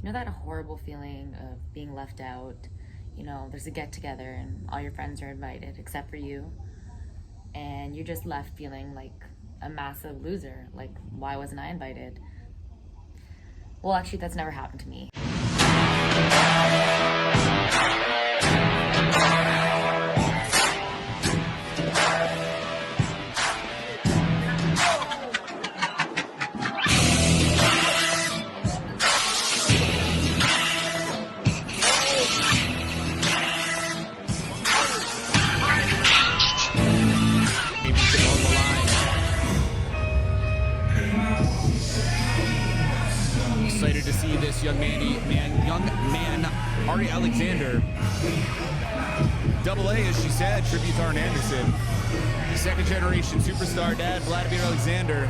You know that horrible feeling of being left out? You know, there's a get-together and all your friends are invited except for you. And you're just left feeling like a massive loser. Like, why wasn't I invited? Well, actually, that's never happened to me. Excited to see this young man, Arie Alexander. Double A, as she said, tribute to Arn Anderson. Second generation superstar dad, Vladimir Alexander.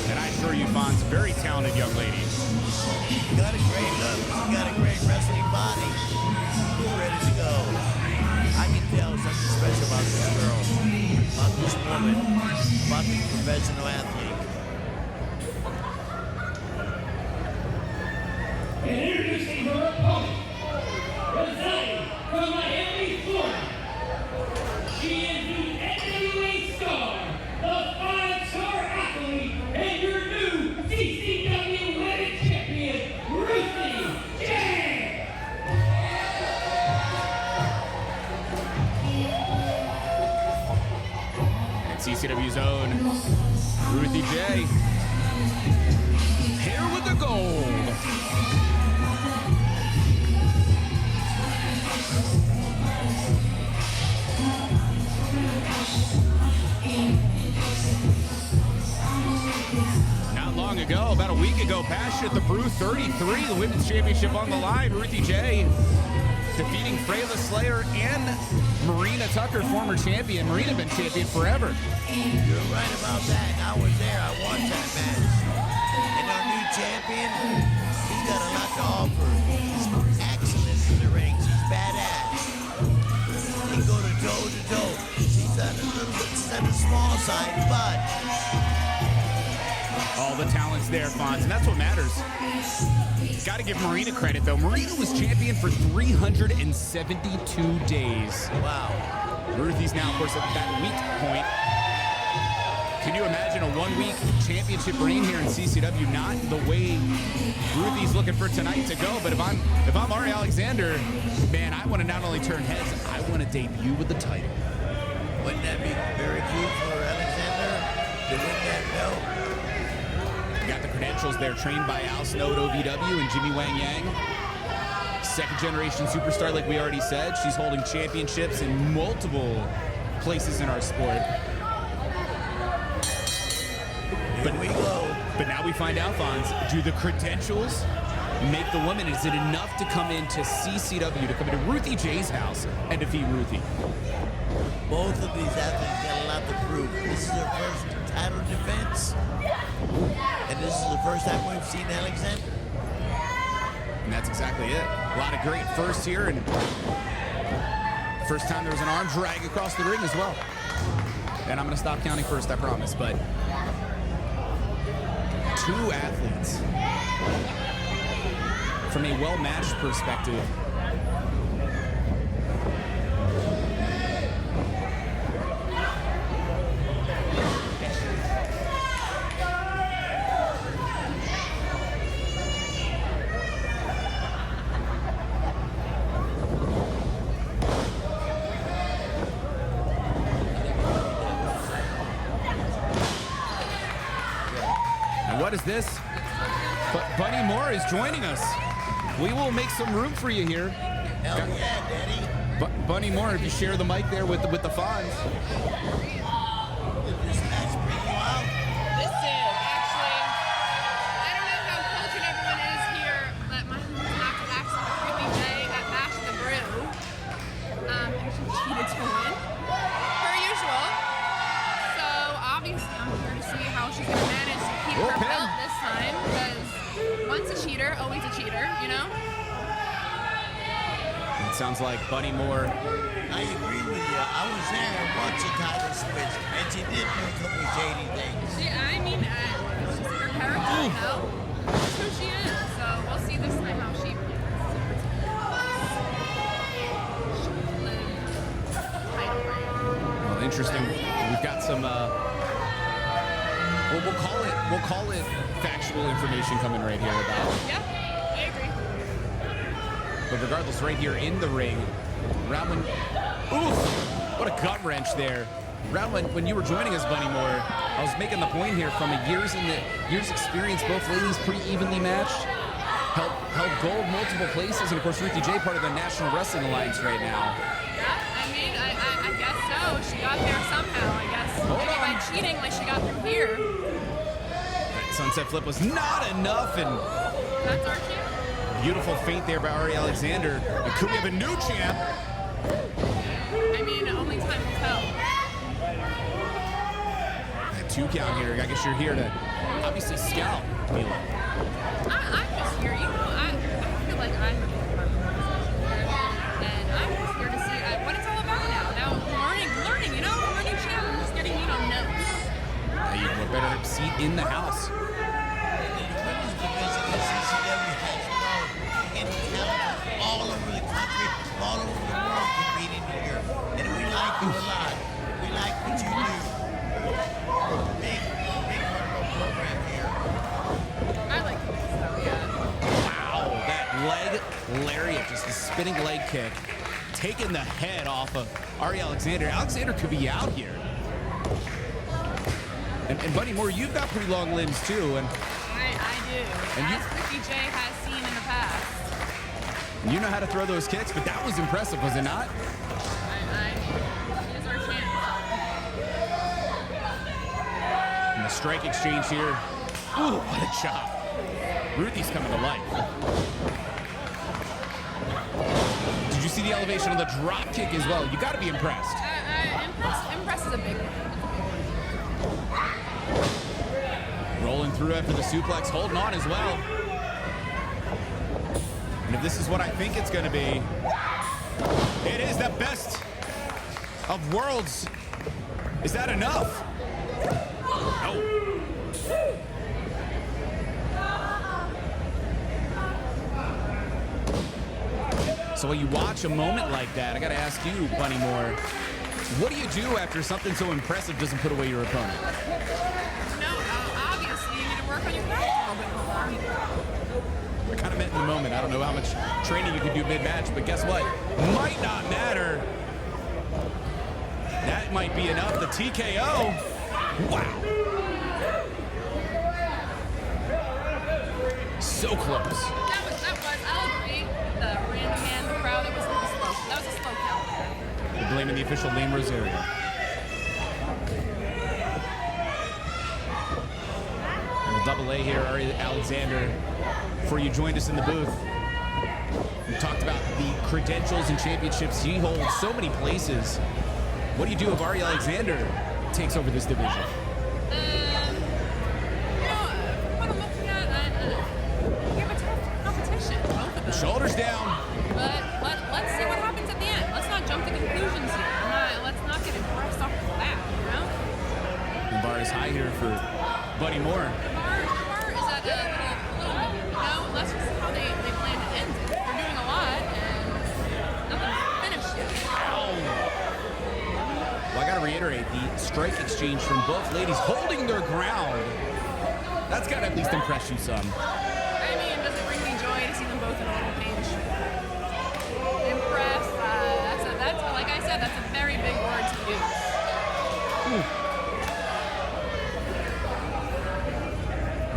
And I assure you, Fonz, very talented young lady. She got a great look. She got a great wrestling body. She's ready to go. I can tell something special about this girl, about this woman, about this professional athlete. And introducing her opponent, residing from Miami, Florida. She is the NWA star, the 5-star athlete, and your new CCW Women's Champion, Ruthie J. And CCW's own Ruthie J. Here with the gold. Not long ago, about a week ago, Passion at the Brew 33, the Women's Championship on the line. Ruthie J defeating Freyla Slayer and Marina Tucker, former champion. Marina been champion forever. You're right about that. I was there. I watched that match. And our new champion, he's got a lot to offer. He's excellent in the ring. He's badass. He go to toe-to-toe. He's on the small side, but all the talent's there, Fonz, and that's what matters. Got to give Marina credit, though. Marina was champion for 372 days. wow. Ruthie's now, of course, at that weak point. Can you imagine a one-week championship reign here in CCW? Not the way Ruthie's looking for tonight to go. But if I'm Arie Alexander, man, I want to not only turn heads, I want to debut with the title. Wouldn't that be very cool for Alexander to win that belt? You got the credentials there, trained by Al Snow at OVW and Jimmy Wang Yang. Second generation superstar, like we already said. She's holding championships in multiple places in our sport. Here we go. But now we find out, Fonz, do the credentials make the woman? Is it enough to come into CCW, to come into Ruthie J's house and defeat Ruthie? Both of these athletes got a lot to prove. This is their first title defense. And this is the first time we've seen Alexander. And that's exactly it. A lot of great firsts here, and first time there was an arm drag across the ring as well. And I'm going to stop counting first, I promise. But two athletes from a well-matched perspective. What is this? But Bunny Moore is joining us. We will make some room for you here. Hell yeah, Daddy. Bunny Moore, if you share the mic there with the Fonz. This match bring you out. This is actually, I don't know how cultured everyone is here, but my husband's not relaxing with Ruthie J at Bash the Brew. And she cheated to win, per usual. So obviously I'm here to see how she's going to manage to keep her belt this time, because once a cheater, always a cheater, you know? It sounds like Bunny Moore. I agree with you. I was there and watched the title switch, and she did do a couple shady things. Yeah, I mean, We'll call it factual information coming right here about. Yeah, I agree. But regardless, right here in the ring, round one. Oof! What a gut wrench there. Round one, when you were joining us, Bunny Moore, I was making the point here from a years experience, both ladies pretty evenly matched. Held gold multiple places, and of course Ruthie J, part of the National Wrestling Alliance right now. Yeah, I mean, I guess so. She got there somehow, I guess. Maybe by cheating, like she got through here. That sunset flip was not enough, and That's our cue. beautiful feint there by Arie Alexander. And could we have a new champ? I mean, only time will tell. That 2 count here. I guess you're here to obviously scout, Mila. I'm just here, you know, I feel like I'm a big part of the organization here, and I'm just here to see what it's all about now. Now, learning, you know, I'm a new champ, I'm just getting, you know, notes. You have a better seat in the house. The women's division of CCW has grown in talent all over the country, all over the world competing here. And we like you a lot. We like what you do. Big part of our program here. I like this stuff, yeah. Wow, that leg lariat, just a spinning leg kick, taking the head off of Arie Alexander. Alexander could be out here. And Bunny Moore, you've got pretty long limbs too, and I do. And As Ruthie J has seen in the past. you know how to throw those kicks, but that was impressive, was it not? She is our champ. And the strike exchange here. Ooh, what a chop. Ruthie's coming to life. Did you see the elevation of the drop kick as well? You got to be impressed. Impress is a big one. Rolling through after the suplex, holding on as well. And if this is what I think it's going to be, it is the best of worlds. Is that enough? No. So when you watch a moment like that, I got to ask you, Bunny Moore, what do you do after something so impressive doesn't put away your opponent? Obviously, you need to work on your craft a little bit more. I kind of meant in the moment. I don't know how much training you can do mid-match, but guess what? Might not matter. That might be enough. The TKO. Wow. So close. That was, I'll agree. The random hand, the crowd, that was slow. That was a slow count. They're blaming the official Lane Rosario. Double A here, Arie Alexander, before you joined us in the booth. We talked about the credentials and championships he holds so many places. What do you do if Arie Alexander takes over this division? What I'm looking at, we have a tough competition, both of them. Shoulders down. But let's see what happens at the end. Let's not jump to conclusions here. Let's not get impressed off the bat, you know? The bar is high here for Bunny Moore. The bar is at a little, you know, let's just see how they plan to end it. They're doing a lot, and nothing's finished yet. Ow. Well, I got to reiterate, the strike exchange from both ladies holding their ground. That's got to at least impress you some. I mean, does it bring me joy to see them both in a little pain? Impressed. That's like I said, that's a very big word to use.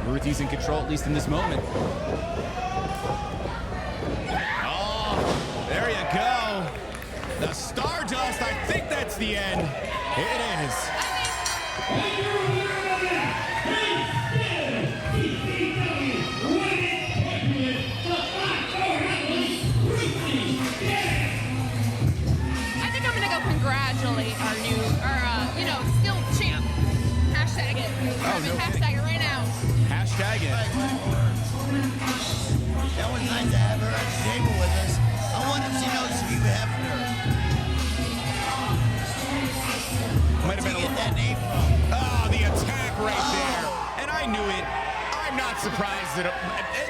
Ruthie's in control, at least in this moment. Oh, there you go. The Stardust, I think that's the end. It is. I think I'm gonna go congratulate our new, still champ. Hashtag it. Hashtag it right now. Hashtag it. That was nice to have her at the table with us. I wonder if she knows Hugh Hefner. Might have Where'd been you a get that name from? Oh, the attack right there. And I knew it. I'm not surprised that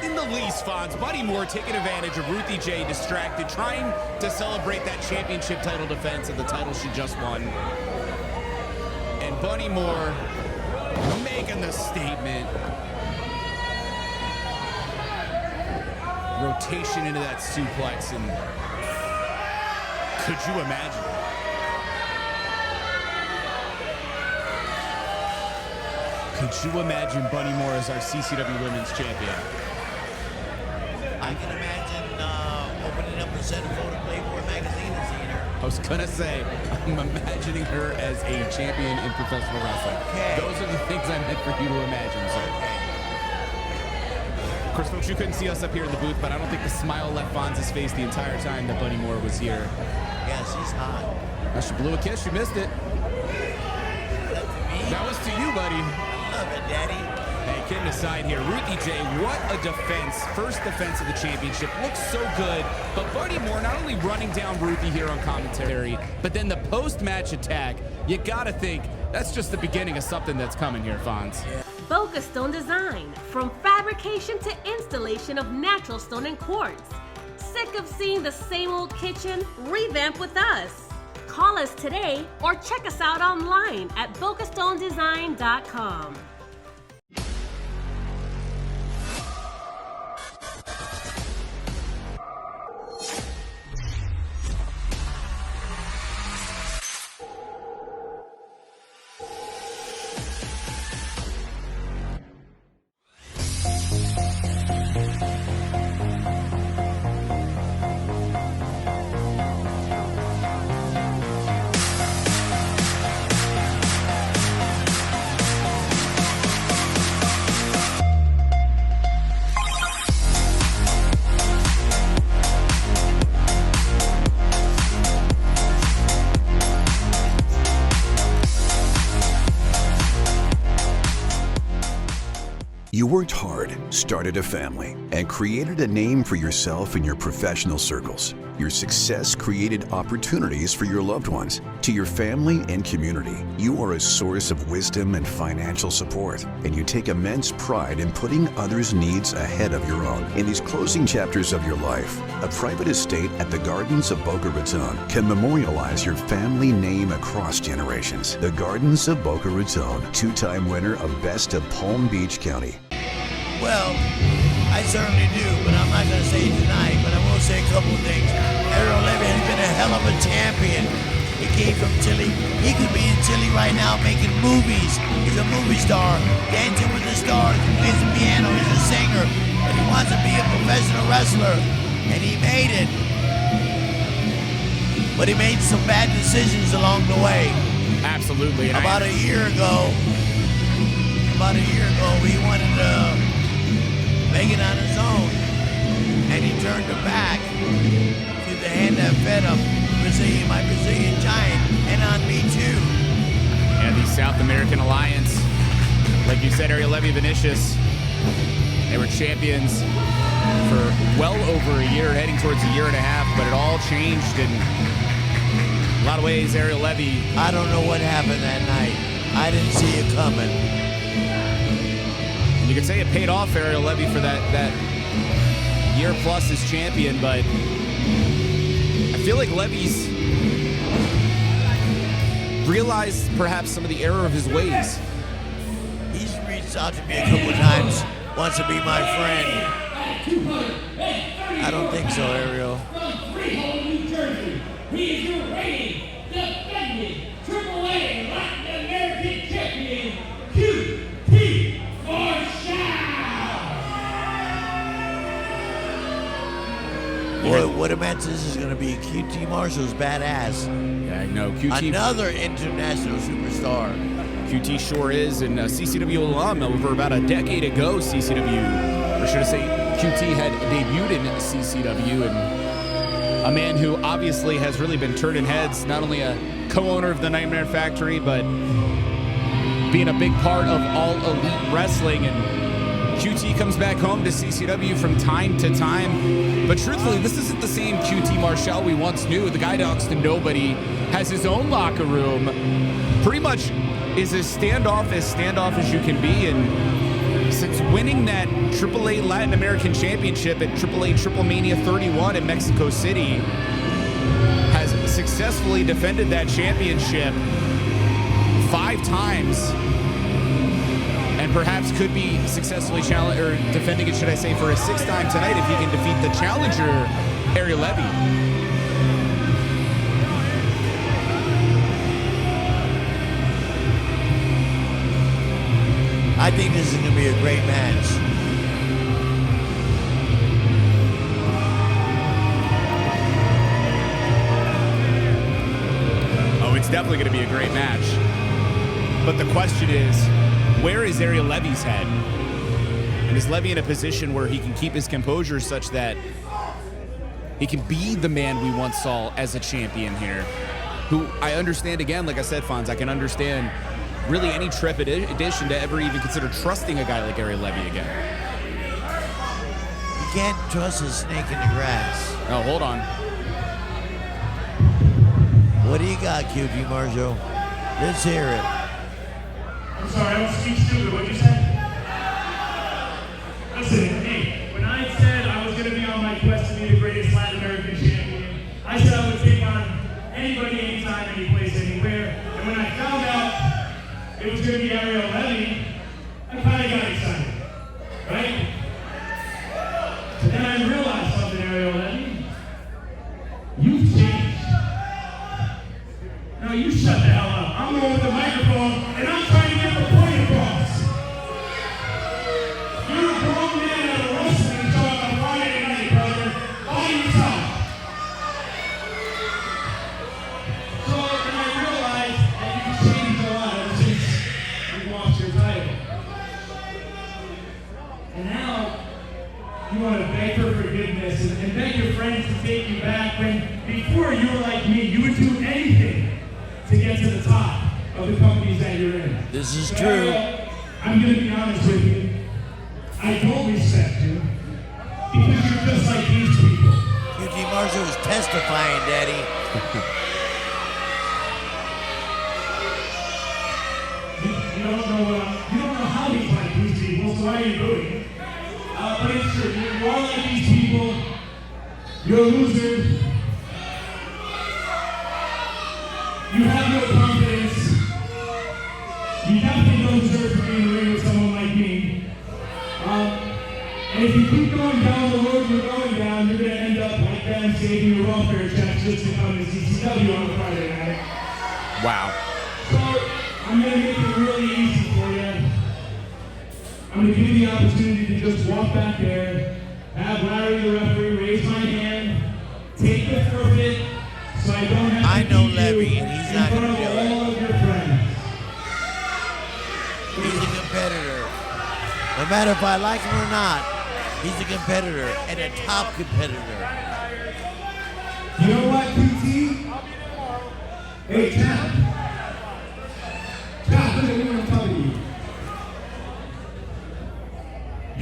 in the least, Fonz, Bunny Moore taking advantage of Ruthie J distracted, trying to celebrate that championship title defense of the title she just won. And Bunny Moore making the a statement. Rotation into that suplex, and could you imagine? Could you imagine Bunny Moore as our CCW Women's Champion? I can imagine opening up the centerfold of Playboy magazine and seeing her. I was gonna say, I'm imagining her as a champion in professional wrestling. Okay. Those are the things I meant for you to imagine, sir. Of course, folks, you couldn't see us up here in the booth, but I don't think the smile left Fonz's face the entire time that Bunny Moore was here. Yeah, she's hot. Now, she blew a kiss, you missed it. That's me. That was to you, buddy. Love it, Daddy. Hey, kidding aside here, Ruthie J, what a defense. First defense of the championship. Looks so good. But Bunny Moore not only running down Ruthie here on commentary, but then the post-match attack. You gotta think that's just the beginning of something that's coming here, Fonz. Yeah. Focus Stone Design, from fabrication to installation of natural stone and quartz. Sick of seeing the same old kitchen? Revamp with us. Call us today or check us out online at bocastonedesign.com. You worked hard, started a family, and created a name for yourself in your professional circles. Your success created opportunities for your loved ones. To your family and community, you are a source of wisdom and financial support, and you take immense pride in putting others' needs ahead of your own. In these closing chapters of your life, a private estate at the Gardens of Boca Raton can memorialize your family name across generations. The Gardens of Boca Raton, two-time winner of Best of Palm Beach County. Well, I certainly do, but I'm not going to say it tonight, but I will say a couple of things. Ariel Levy has been a hell of a champion. He came from Chile. He could be in Chile right now making movies. He's a movie star, dancing with the stars, he plays the piano, he's a singer, but he wants to be a professional wrestler, and he made it. But he made some bad decisions along the way. Absolutely. About a year ago, he wanted to make it on his own, and he turned her back to the hand that fed him, my Brazilian giant, and on me too. Yeah, the South American Alliance, like you said, Ariel Levy, Vinicius, they were champions for well over a year, heading towards a year and a half, but it all changed in a lot of ways. Ariel Levy, I don't know what happened that night. I didn't see it coming. you could say it paid off Ariel Levy for that year plus as champion, but I feel like Levy's realized perhaps some of the error of his ways. He's reached out to me a couple times, wants to be my friend. I don't think so, Ariel. From Freehold, New Jersey, he is your reigning, defending, AAA Latin American champion, QT Marshall. Boy, what a match this is going to be. QT Marshall's badass. Yeah, I know. QT, Another international superstar. QT sure is, and CCW alum over about a decade ago, CCW, or should I say QT had debuted in CCW, and a man who obviously has really been turning heads, not only a co-owner of the Nightmare Factory, but being a big part of All Elite Wrestling. And QT comes back home to CCW from time to time, but truthfully, this isn't the same QT Marshall we once knew. The guy talks to nobody, has his own locker room, pretty much is as standoff as you can be, and since winning that AAA Latin American Championship at AAA Triple Mania 31 in Mexico City, has successfully defended that championship 5 times. And and perhaps could be successfully defending it, should I say, for a 6th time tonight if he can defeat the challenger, Arie Levy. I think this is going to be a great match. Oh, it's definitely going to be a great match. But the question is, where is Arie Levy's head? And is Levy in a position where he can keep his composure such that he can be the man we once saw as a champion here? Who I understand, again, like I said, Fonz, I can understand really any trepidation to ever even consider trusting a guy like Arie Levy again. You can't trust a snake in the grass. Oh, hold on. What do you got, QT Marshall? Let's hear it. I'm sorry, I don't speak stupid. What'd you say? Listen, hey, when I said I was going to be on my quest to be the greatest Latin American champion, I said I would take on anybody, anytime, any place, anywhere. And when I found out it was going to be Arie Levy, I kind of got excited, right? But then I realized something, Arie Levy. You've changed. No, you shut the hell up. I'm going with the microphone, and I'm trying to get the point across. You're a grown man at a wrestling show on a Friday night, brother, by yourself. So then I realized that you've changed a lot ever since you lost your title. And now you want to beg for forgiveness and beg your friends to take you back when before you were like me, you would do anything to get to the top of the companies that you're in. This is But true. I'm going to be honest with you. I don't respect you because you're just like these people. QT Marshall is testifying, Daddy. You don't know how he's like these people, so why are you doing it? But it's true. You are like these people. You're a loser. You have no confidence. You definitely don't deserve to be in the ring with someone like me. And if you keep going down the road you're going down, you're going to end up like them saving your welfare checks just to come to CCW on a Friday night. Wow. So I'm going to make it really easy for you. I'm going to give you the opportunity to just walk back there, have Larry, the referee, raise my hand, take the forfeit, so I don't have I to know beat Levy, you and he's in not front gonna of do it. all of your friends. He's a competitor. No matter if I like him or not, he's a competitor and a top competitor. You know what, QT? Hey, Champ. Champ, look at me when I'm talking to you.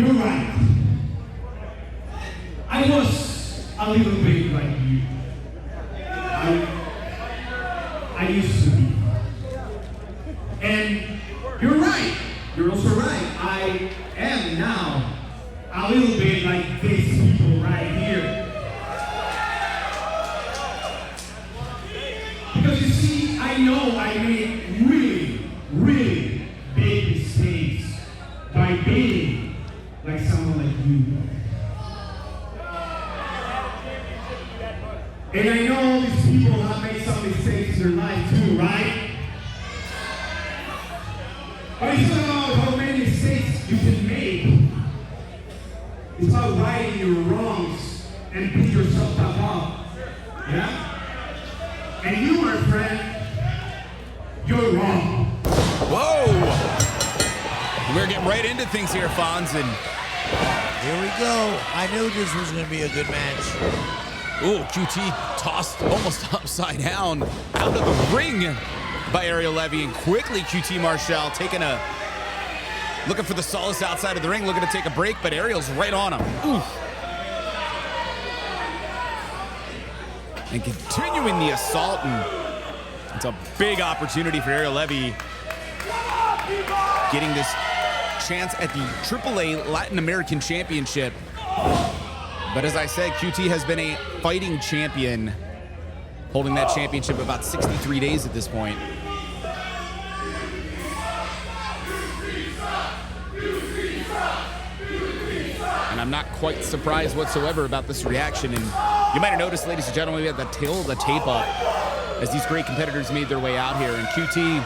You're right. I was a little bit like you. I used to be. And you're right. You're also right. I am now a little bit like these people right here. Because you see, I know I made really, really big mistakes by being like someone like you. And I know all these people have made some mistakes in their life too, right? But it's not about how many mistakes you can make. It's about righting your wrongs and pick yourself back up. Yeah? And you, my friend, you're wrong. Whoa! We're getting right into things here, Fonz, and Here we go. I knew this was going to be a good match. ooh, QT tossed almost upside down out of the ring by Arie Levy, and quickly QT Marshall looking for the solace outside of the ring, looking to take a break, but Ariel's right on him. Ooh. And continuing the assault, and it's a big opportunity for Arie Levy getting this chance at the AAA Latin American Championship. But as I said, QT has been a fighting champion, holding that championship about 63 days at this point. I'm not quite surprised whatsoever about this reaction. And you might have noticed, ladies and gentlemen, we had the tail of the tape up as these great competitors made their way out here. And QT,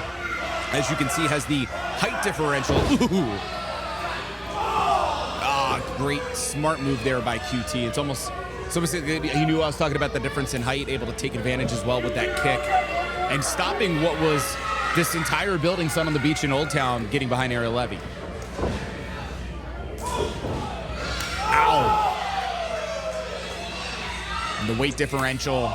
as you can see, has the height differential. Ooh. Great, smart move there by QT. It's almost he knew I was talking about the difference in height, able to take advantage as well with that kick. And stopping what was this entire building, Sun on the Beach in Old Town, getting behind Ariel Levy. Ow. And the weight differential,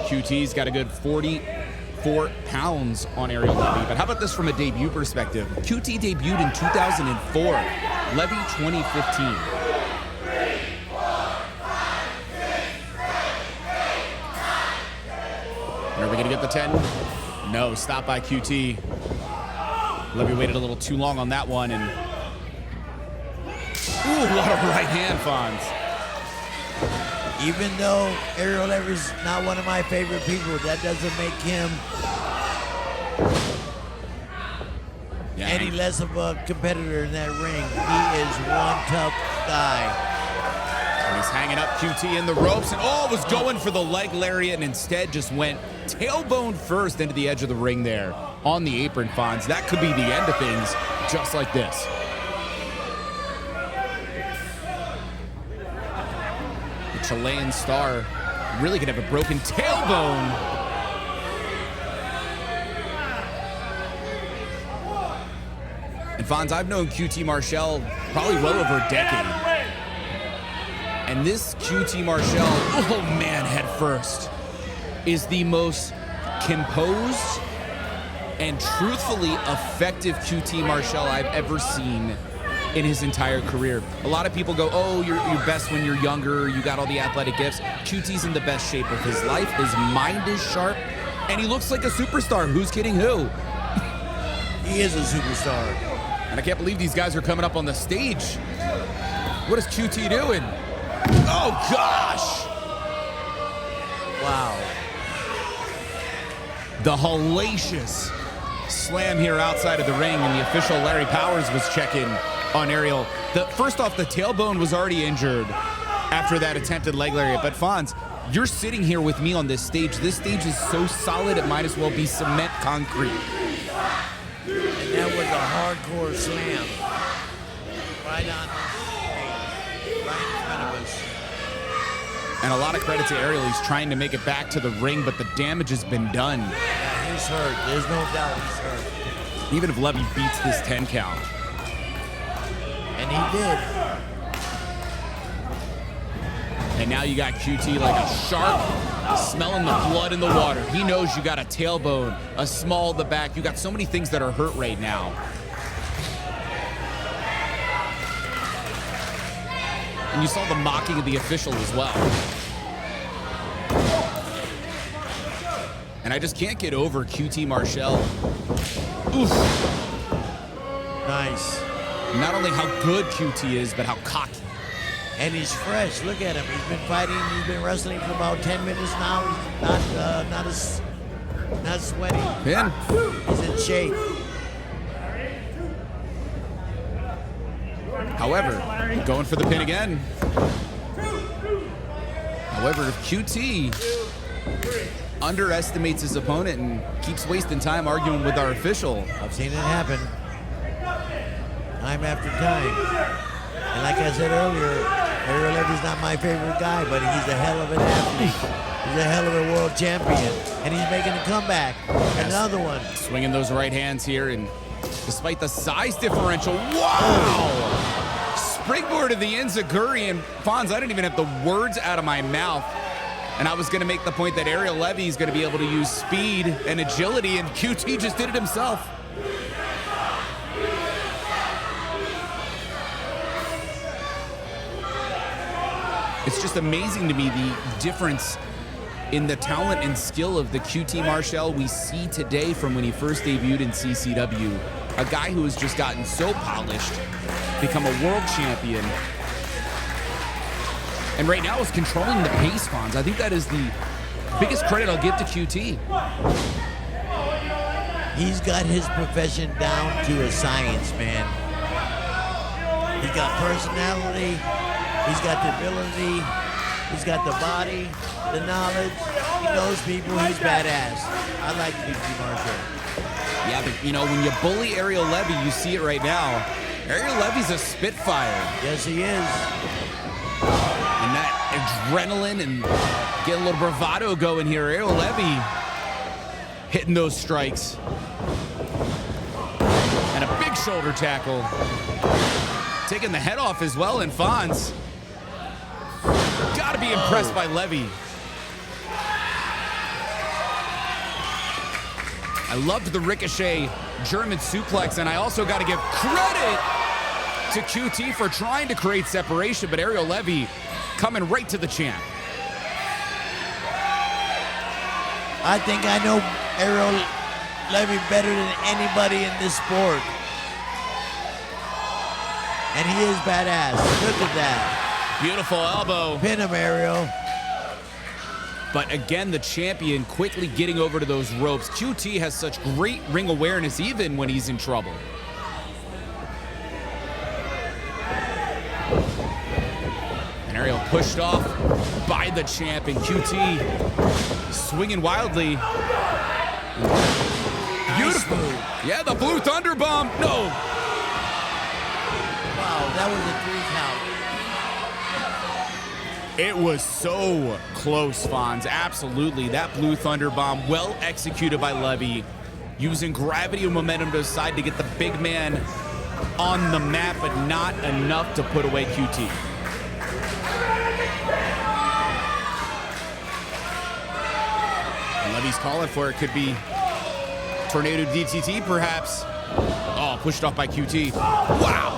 QT's got a good 44 pounds on Ariel Levy. But how about this from a debut perspective? QT debuted in 2004, Levy 2015. Are we gonna get the 10? No, stop by QT. Levy waited a little too long on that one, and ooh, what a right hand, Fonz. Even though Ariel Levy's not one of my favorite people, that doesn't make him any less of a competitor in that ring. He is one tough guy. And he's hanging up QT in the ropes, and was going for the leg lariat, and instead just went tailbone first into the edge of the ring there on the apron, Fonz. That could be the end of things, just like this. The Chilean star really could have a broken tailbone. And Fonz, I've known QT Marshall probably well over a decade. And this QT Marshall, oh man, head first, is the most composed and truthfully effective QT Marshall I've ever seen in his entire career. A lot of people go, oh, you're best when you're younger, you got all the athletic gifts. QT's in the best shape of his life. His mind is sharp, and he looks like a superstar. Who's kidding who? He is a superstar. And I can't believe these guys are coming up on the stage. What is QT doing? Oh, gosh! Wow. The hellacious slam here outside of the ring, and the official Larry Powers was checking on Ariel. First off, the tailbone was already injured after that attempted leg lariat. But Fonz, you're sitting here with me on this stage. This stage is so solid, it might as well be cement concrete. And that was a hardcore slam. Right on the stage, right in front of us. And a lot of credit to Ariel. He's trying to make it back to the ring, but the damage has been done. Yeah, he's hurt. There's no doubt he's hurt. Even if Levy beats this 10 count. And he did. And now you got QT like a shark smelling the blood in the water. He knows you got a tailbone, a small the back. You got so many things that are hurt right now. And you saw the mocking of the official as well. And I just can't get over QT Marshall. Oof. Nice. Not only how good QT is, but how cocky. And he's fresh. Look at him. He's been fighting. He's been wrestling for about 10 minutes now. He's not sweaty. Pin. He's in shape. However, going for the pin again. However, if QT underestimates his opponent and keeps wasting time arguing with our official. I've seen it happen. Time after time. And like I said earlier, Ariel Levy's not my favorite guy, but he's a hell of an athlete. He's a hell of a world champion. And he's making a comeback. Another one. Swinging those right hands here, and despite the size differential, wow! Springboard to the enziguri, and Fonz, I didn't even have the words out of my mouth. And I was going to make the point that Ariel Levy is going to be able to use speed and agility, and QT just did it himself. It's just amazing to me the difference in the talent and skill of the QT Marshall we see today from when he first debuted in CCW. A guy who has just gotten so polished, become a world champion, and right now is controlling the pace, Fonz. I think that is the biggest credit I'll give to QT. He's got his profession down to a science, man. He's got personality. He's got the ability. He's got the body, the knowledge. He knows people. He's badass. I like QT Marshall. Yeah, but you know, when you bully Ariel Levy, you see it right now. Ariel Levy's a spitfire. Yes, he is. And that adrenaline and getting a little bravado going here. Ariel Levy hitting those strikes. And a big shoulder tackle. Taking the head off as well, and Fonz. Gotta be impressed by Levy. I loved the ricochet German suplex, and I also got to give credit to QT for trying to create separation, but Ariel Levy coming right to the champ. I think I know Ariel Levy better than anybody in this sport. And he is badass. Look at that. Beautiful elbow. Pin him, Ariel. But again, the champion quickly getting over to those ropes. QT has such great ring awareness even when he's in trouble. And Ariel pushed off by the champ, and QT swinging wildly. Beautiful. Nice. Yeah, the Blue Thunder Bomb. No. Wow, that was a 3 count. It was so close, Fonz. Absolutely. That Blue Thunder Bomb, well executed by Levy, using gravity and momentum to his side to get the big man on the mat, but not enough to put away QT. And Levy's calling for it. Could be Tornado DTT, perhaps. Oh, pushed off by QT. Wow.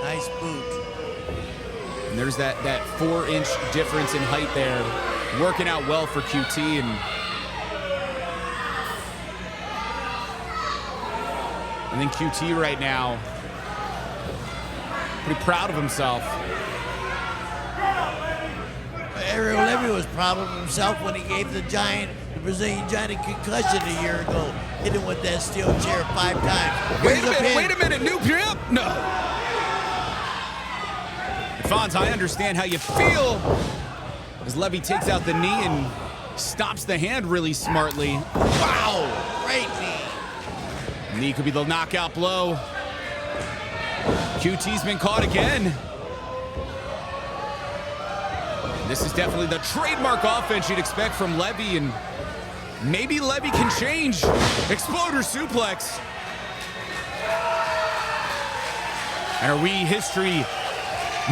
Nice boot. And there's that 4-inch difference in height there. Working out well for QT. And then QT right now, pretty proud of himself. Ariel Levy was proud of himself when he gave the Brazilian Giant a concussion a year ago. Hit him with that steel chair 5 times. Wait a minute, new pimp? No. Fonz, I understand how you feel as Levy takes out the knee and stops the hand really smartly. Wow, great knee. Knee could be the knockout blow. QT's been caught again. This is definitely the trademark offense you'd expect from Levy, and maybe Levy can change. Exploder suplex. And are we history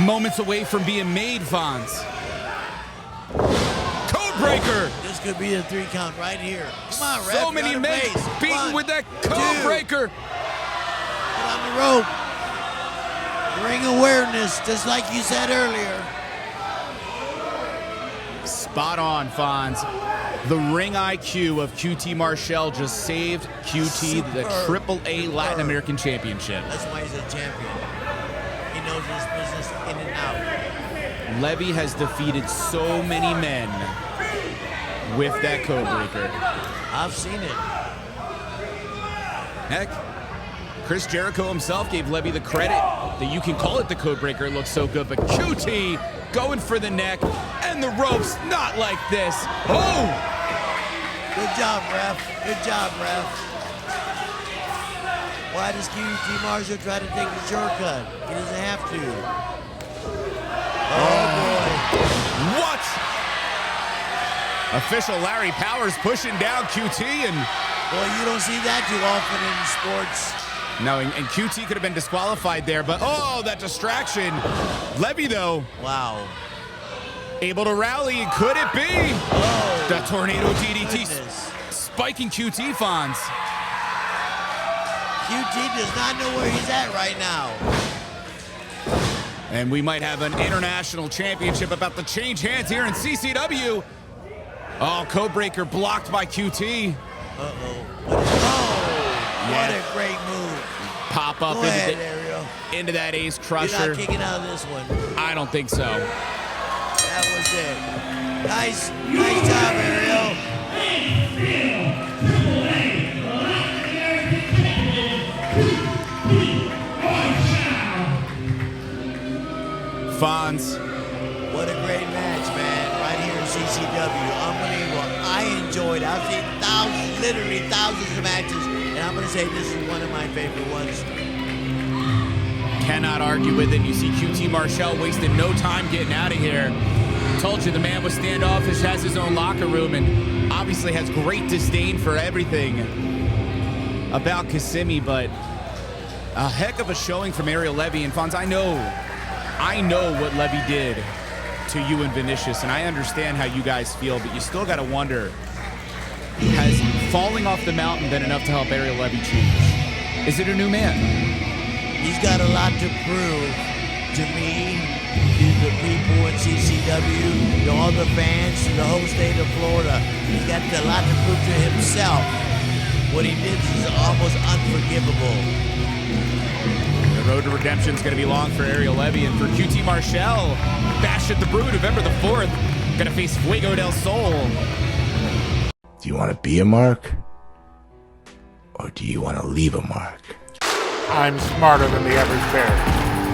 moments away from being made, Fonz? Code breaker. This could be a 3 count right here. Come on, ref. So many men beaten with that code breaker. Get on the rope. Ring awareness, just like you said earlier. Spot on, Fonz. The ring IQ of QT Marshall just saved QT the AAA Latin American Championship. That's why he's a champion. He knows his business in and out. Levy has defeated so many men with that code breaker. I've seen it. Heck, Chris Jericho himself gave Levy the credit that you can call it the code breaker. It looks so good, but QT going for the neck and the ropes, not like this. Oh! Good job, ref. Good job, ref. Why does QT Marshall try to take the shortcut? He doesn't have to. Oh, boy. What? Official Larry Powers pushing down QT, and boy, you don't see that too often in sports. no, and QT could have been disqualified there, but oh, that distraction. Levy, though. Wow. Able to rally, could it be? Oh, the tornado DDT goodness. Spiking QT, Fonz. QT does not know where he's at right now. And we might have an international championship about to change hands here in CCW. Oh, codebreaker blocked by QT. Uh-oh. What a great move. Pop up Go ahead, Ariel. into that ace You're crusher. not kicking out of this one. I don't think so. That was it. Nice job, Ariel. Fonz. What a great match, man. Right here in CCW. Unbelievable. I enjoyed it. I've seen thousands, literally thousands of matches, and I'm going to say this is one of my favorite ones. Cannot argue with it. You see QT Marshall wasting no time getting out of here. Told you the man was standoffish, has his own locker room, and obviously has great disdain for everything about Kissimmee, but a heck of a showing from Ariel Levy. And Fonz, I know what Levy did to you and Vinicius, and I understand how you guys feel, but you still got to wonder, has falling off the mountain been enough to help Ariel Levy change? Is it a new man? He's got a lot to prove to me, to the people in CCW, to all the fans, to the whole state of Florida. He's got a lot to prove to himself. What he did is almost unforgivable. The road to redemption is going to be long for Ariel Levy, and for QT Marshall, Bash at the Brew, November the 4th, going to face Fuego del Sol. Do you want to be a mark? Or do you want to leave a mark? I'm smarter than the average bear.